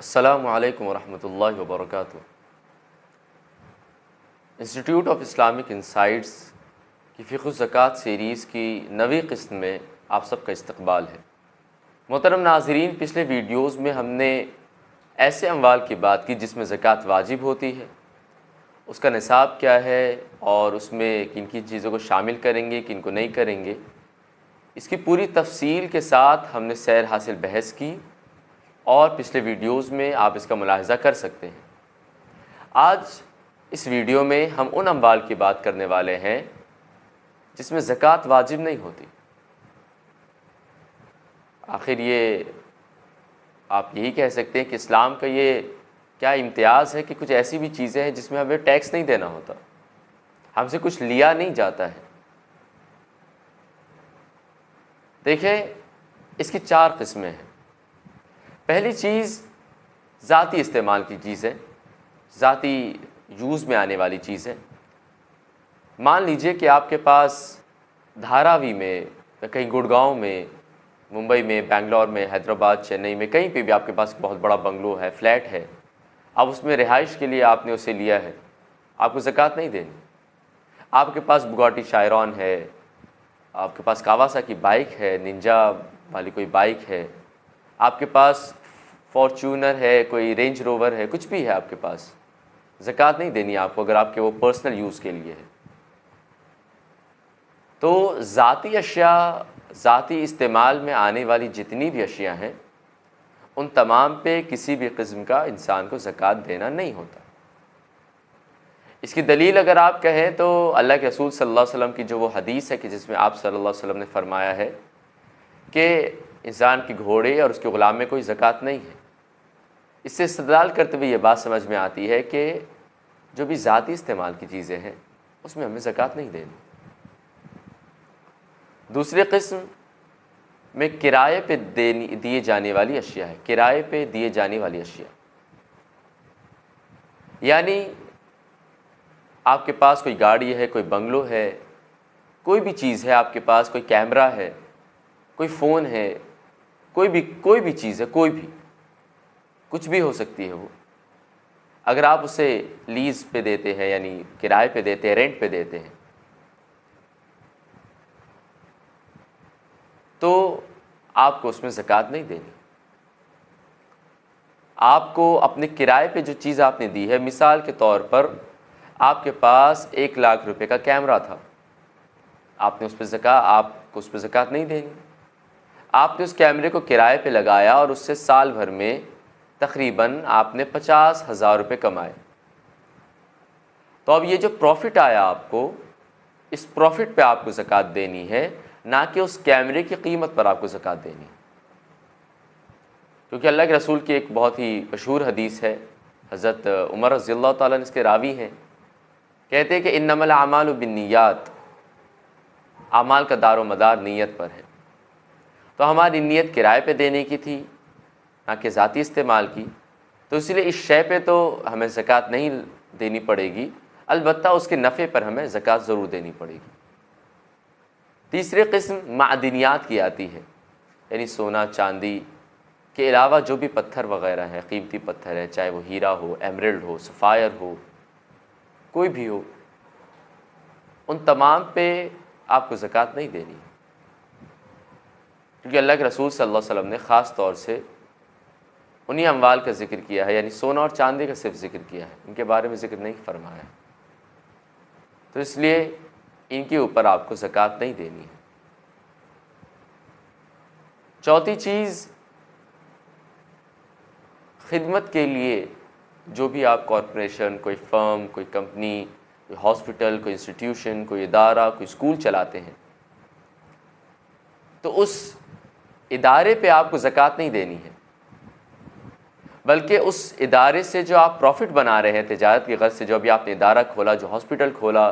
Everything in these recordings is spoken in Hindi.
अस्सलामु अलैकुम वरहमतुल्लाहि वबरकातुहू। इंस्टीट्यूट ऑफ इस्लामिक इंसाइट्स की फ़िक़्ह ज़कात सीरीज़ की नवी क़िस्म में आप सबका इस्तक़बाल है। मोहतरम नाज़रीन, पिछले वीडियोज़ में हमने ऐसे अमवाल की बात की जिसमें ज़कात वाजिब होती है, उसका निसाब क्या है और उसमें किन किन चीज़ों को शामिल करेंगे, किन को नहीं करेंगे, इसकी पूरी तफसील के साथ हमने सैर हासिल बहस की और पिछले वीडियोज़ में आप इसका मुलाहिज़ा कर सकते हैं। आज इस वीडियो में हम उन अमवाल की बात करने वाले हैं जिसमें ज़कात वाजिब नहीं होती। आखिर ये आप यही कह सकते हैं कि इस्लाम का ये क्या इम्तियाज़ है कि कुछ ऐसी भी चीज़ें हैं जिसमें हमें टैक्स नहीं देना होता, हमसे कुछ लिया नहीं जाता है। देखें, इसकी चार किस्में हैं। पहली चीज़ ज़ाती इस्तेमाल की चीज़ है, ज़ाती यूज़ में आने वाली चीज़ है। मान लीजिए कि आपके पास धारावी में या कहीं गुड़गांव में, मुंबई में, बेंगलोर में, हैदराबाद, चेन्नई में, कहीं पे भी आपके पास बहुत बड़ा बंगलो है, फ्लैट है, अब उसमें रिहाइश के लिए आपने उसे लिया है, आपको ज़कात नहीं देनी। आपके पास बुगाटी शायरॉन है, आपके पास कावासाकी बाइक है, निंजा वाली कोई बाइक है, आपके पास फॉर्च्यूनर है, कोई रेंज रोवर है, कुछ भी है आपके पास, ज़कात नहीं देनी आपको अगर आपके वो पर्सनल यूज़ के लिए है। तो ज़ाती अशिया, ज़ाती इस्तेमाल में आने वाली जितनी भी अशिया हैं, उन तमाम पे किसी भी किस्म का इंसान को ज़कात देना नहीं होता। इसकी दलील अगर आप कहें तो अल्लाह के रसूल सल्लल्लाहु अलैहि वसल्लम की जो वो हदीस है कि जिसमें आप सल्लल्लाहु अलैहि वसल्लम ने फरमाया है कि इंसान की घोड़े और उसके ग़ुलाम में कोई ज़कात नहीं है। इससे इस्तेदलाल करते हुए ये बात समझ में आती है कि जो भी ज़ाती इस्तेमाल की चीज़ें हैं उसमें हमें ज़कात नहीं देनी। दूसरी किस्म में किराए पे दिए जाने वाली अशिया है। किराए पे दिए जाने वाली अशिया यानी आपके पास कोई गाड़ी है, कोई बंगलो है, कोई भी चीज़ है आपके पास, कोई कैमरा है, कोई फ़ोन है, कोई भी चीज़ है, कोई भी कुछ भी हो सकती है वो। अगर आप उसे लीज़ पे देते हैं यानी किराए पे देते हैं, रेंट पे देते हैं, तो आपको उसमें ज़कात नहीं देनी। आपको अपने किराए पे जो चीज़ आपने दी है, मिसाल के तौर पर आपके पास 1 लाख रुपए का कैमरा था, आपको उस पर ज़कात नहीं देनी। आपने उस कैमरे को किराए पे लगाया और उससे साल भर में तकरीबन आपने 50,000 रुपये कमाए। तो अब ये जो प्रॉफिट आया आपको, इस प्रॉफिट पे आपको ज़कात देनी है, ना कि उस कैमरे की कीमत पर आपको ज़कात देनी है। क्योंकि अल्लाह के रसूल की एक बहुत ही मशहूर हदीस है, हज़रत उमर रज़ियल्लाहु ताला अन्हु इसके रावी हैं, कहते हैं कि इन्नमल आमालु बिन्नियात, आमाल का दारो मदार नीयत पर है। तो हमारी नीयत किराए पे देने की थी, ना कि ज़ाती इस्तेमाल की, तो इसलिए इस शय पे तो हमें ज़कात नहीं देनी पड़ेगी, अलबत्ता उसके नफ़े पर हमें ज़कात ज़रूर देनी पड़ेगी। तीसरी किस्म मादनियात की आती है, यानी सोना चांदी के अलावा जो भी पत्थर वग़ैरह हैं, कीमती पत्थर है, चाहे वो हीरा हो, एमरल्ड हो, सफ़ायर हो, कोई भी हो, उन तमाम पे आपको ज़कात नहीं देनी। क्योंकि अल्लाह के रसूल सल्लल्लाहु अलैहि वसल्लम ने ख़ास तौर से उन्हीं अमवाल का ज़िक्र किया है, यानी सोना और चांदी का सिर्फ ज़िक्र किया है, इनके बारे में ज़िक्र नहीं फरमाया। तो इसलिए इनके ऊपर आपको ज़कात नहीं देनी है। चौथी चीज़, खिदमत के लिए जो भी आप कॉरपोरेशन, कोई फ़र्म, कोई कंपनी, कोई हॉस्पिटल, कोई इंस्टीट्यूशन, कोई इदारा, कोई स्कूल चलाते हैं, तो उस इदारे पे आपको ज़कात नहीं देनी है, बल्कि उस इदारे से जो आप प्रॉफिट बना रहे हैं तिजारत की गर्ज से, जो अभी आपने इदारा खोला, जो हॉस्पिटल खोला,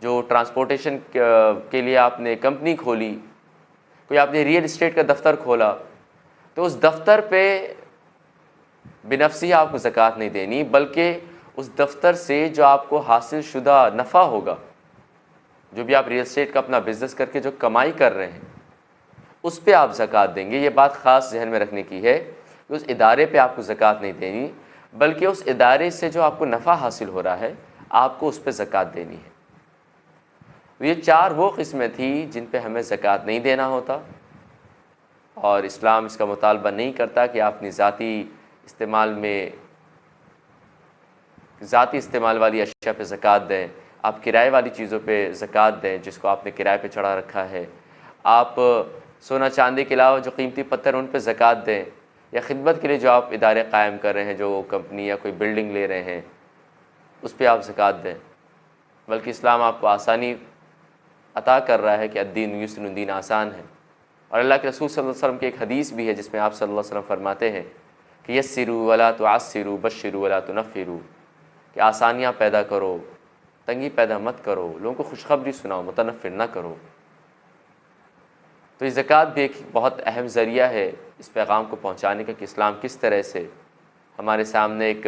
जो ट्रांसपोर्टेशन के लिए आपने कंपनी खोली, कोई आपने रियल इस्टेट का दफ्तर खोला, तो उस दफ्तर पे बिनफ्सी आपको ज़कात नहीं देनी, बल्कि उस दफ्तर से जो आपको हासिल शुदा नफ़ा होगा, जो भी आप रियल इस्टेट का अपना बिज़नेस करके जो कमाई कर रहे हैं, उस पे आप ज़कात देंगे। ये बात ख़ास जहन में रखने की है कि उस इदारे पे आपको ज़कात नहीं देनी, बल्कि उस इदारे से जो आपको नफ़ा हासिल हो रहा है आपको उस पर ज़कात देनी है। ये 4 वो किस्में थी जिन पे हमें ज़कात नहीं देना होता, और इस्लाम इसका मुतालबा नहीं करता कि आप अपनी ज़ाती इस्तेमाल वाली अशिया पे ज़कात दें, आप किराए वाली चीज़ों पे ज़कात दें जिसको आपने किराए पे चढ़ा रखा है, आप सोना चांदी के अलावा जो कीमती पत्थर उन पे ज़कात दें, या खिदमत के लिए जो आप इदारे कायम कर रहे हैं, जो कंपनी या कोई बिल्डिंग ले रहे हैं, उस पर आप ज़कात दें। बल्कि इस्लाम आपको आसानी अता कर रहा है कि अद्दीन युस्र, दीन आसान है। और अल्लाह के रसूल सल्लल्लाहु अलैहि वसल्लम की एक हदीस भी है जिसमें आप सल्लल्लाहु अलैहि वसल्लम फरमाते हैं कि यस्सिरू वला तुअस्सिरू बश्शिरू वला तुनफ़िरू, कि आसानियाँ पैदा करो, तंगी पैदा मत करो, लोगों को खुशखबरी सुनाओ, मुतनफ़िर ना करो। तो ये ज़कात भी एक बहुत अहम ज़रिया है इस पैगाम को पहुँचाने का कि इस्लाम किस तरह से हमारे सामने एक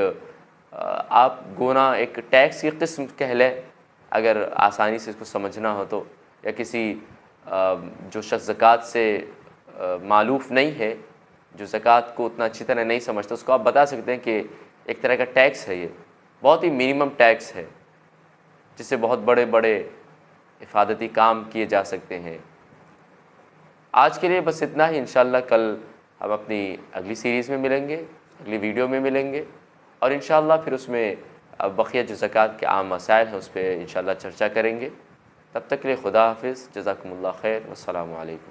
आप गोना एक टैक्स की किस्म कह लें, अगर आसानी से इसको समझना हो तो, या किसी जो शख्स ज़कात से मालूफ़ नहीं है, जो ज़कात को उतना अच्छी तरह नहीं समझता, उसको आप बता सकते हैं कि एक तरह का टैक्स है, ये बहुत ही मिनिमम टैक्स है जिससे बहुत बड़े बड़े हिफाजती काम किए जा सकते हैं। आज के लिए बस इतना ही। इंशाअल्लाह कल हम अपनी अगली सीरीज़ में मिलेंगे, अगली वीडियो में मिलेंगे, और इंशाअल्लाह फिर उसमें बक़िया जो ज़कात के आम मसाइल हैं उस पर इंशाअल्लाह चर्चा करेंगे। तब तक के लिए खुदा हाफ़िज़, जज़ाकुमुल्लाह खैर, वस्सलामु अलैकुम।